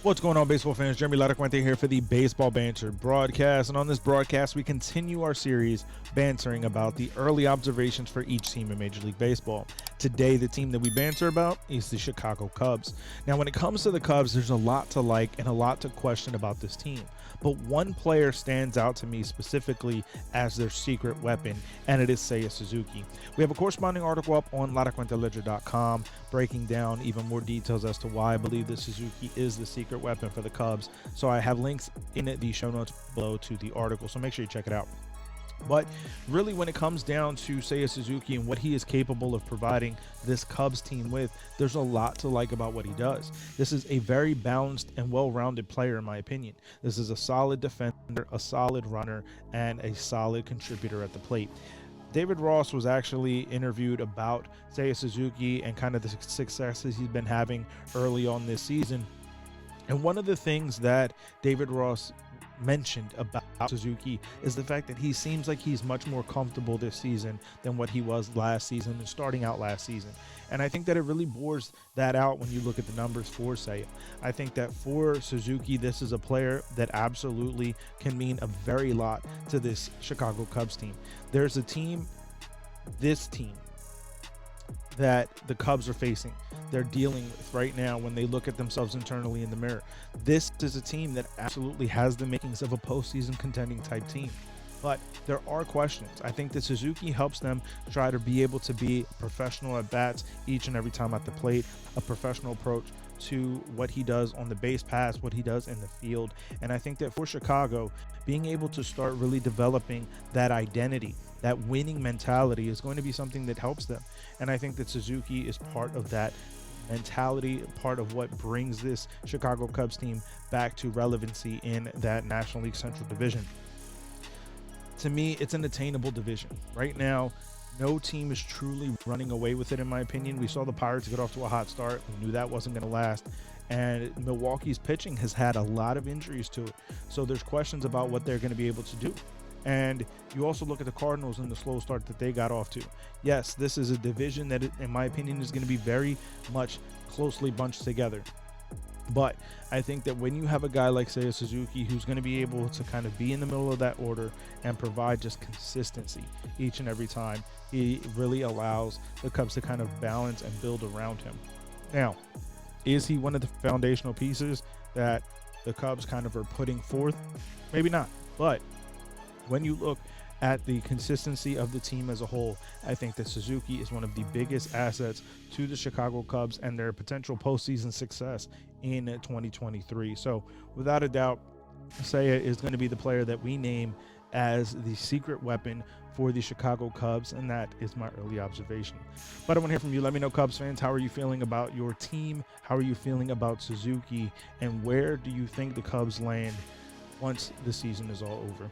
What's going on, baseball fans? Jeremy Laracuente here for the Baseball Banter Broadcast. And on this broadcast, we continue our series bantering about the early observations for each team in Major League Baseball. Today, the team that we banter about is the Chicago Cubs. Now, when it comes to the Cubs, there's a lot to like and a lot to question about this team. But one player stands out to me specifically as their secret weapon, and it is Seiya Suzuki. We have a corresponding article up on laracuenteledger.com breaking down even more details as to why I believe that Suzuki is the secret weapon for the Cubs. So I have links in the show notes below to the article, so make sure you check it out. But really, when it comes down to Seiya Suzuki and what he is capable of providing this Cubs team with, there's a lot to like about what he does. This is a very balanced and well-rounded player, in my opinion. This is a solid defender, a solid runner, and a solid contributor at the plate. David Ross was actually interviewed about Seiya Suzuki and kind of the successes he's been having early on this season. And one of the things that David Ross mentioned about Suzuki is the fact that he seems like he's much more comfortable this season than what he was last season and starting out last season. And I think that it really bores that out when you look at the numbers for Seiya. I think that for Suzuki, this is a player that absolutely can mean a very lot to this Chicago Cubs team. There's a team, this team, that the Cubs are facing, they're dealing with right now when they look at themselves internally in the mirror. This is a team that absolutely has the makings of a postseason contending type team. But there are questions. I think that Suzuki helps them try to be able to be professional at bats each and every time at the plate, a professional approach to what he does on the base pass, what he does in the field. And I think that for Chicago, being able to start really developing that identity, that winning mentality is going to be something that helps them. And I think that Suzuki is part of that mentality, part of what brings this Chicago Cubs team back to relevancy in that National League Central Division. To me, it's an attainable division. Right now, no team is truly running away with it, in my opinion. We saw the Pirates get off to a hot start. We knew that wasn't going to last. And Milwaukee's pitching has had a lot of injuries to it. So there's questions about what they're going to be able to do. And you also look at the Cardinals and the slow start that they got off to. Yes, this is a division that, in my opinion, is going to be very much closely bunched together. But I think that when you have a guy like Seiya Suzuki who's going to be able to kind of be in the middle of that order and provide just consistency each and every time, he really allows the Cubs to kind of balance and build around him. Now, is he one of the foundational pieces that the Cubs kind of are putting forth? Maybe not. But when you look at the consistency of the team as a whole, I think that Suzuki is one of the biggest assets to the Chicago Cubs and their potential postseason success in 2023. So without a doubt, Seiya is going to be the player that we name as the secret weapon for the Chicago Cubs, and that is my early observation. But I want to hear from you. Let me know, Cubs fans, how are you feeling about your team? How are you feeling about Suzuki? And where do you think the Cubs land once the season is all over?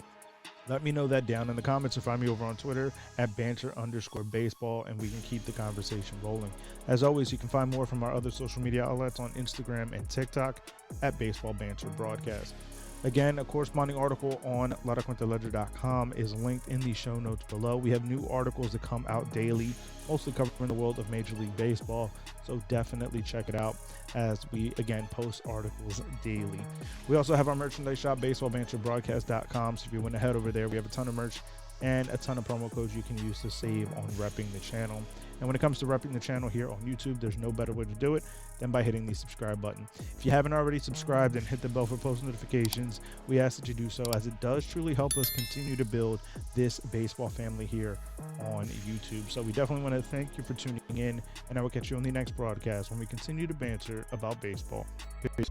Let me know that down in the comments, or find me over on Twitter at banter_baseball, and we can keep the conversation rolling. As always, you can find more from our other social media outlets on Instagram and TikTok at Baseball Banter Broadcast. Again, a corresponding article on laracuenteledger.com is linked in the show notes below. We have new articles that come out daily, mostly covering the world of Major League Baseball, so definitely check it out as we, again, post articles daily. We also have our merchandise shop, baseballbanterbroadcast.com, so if you want to head over there, we have a ton of merch and a ton of promo codes you can use to save on repping the channel. And when it comes to repping the channel here on YouTube, there's no better way to do it than by hitting the subscribe button. If you haven't already subscribed and hit the bell for post notifications, we ask that you do so, as it does truly help us continue to build this baseball family here on YouTube. So we definitely want to thank you for tuning in, and I will catch you on the next broadcast when we continue to banter about baseball. Peace.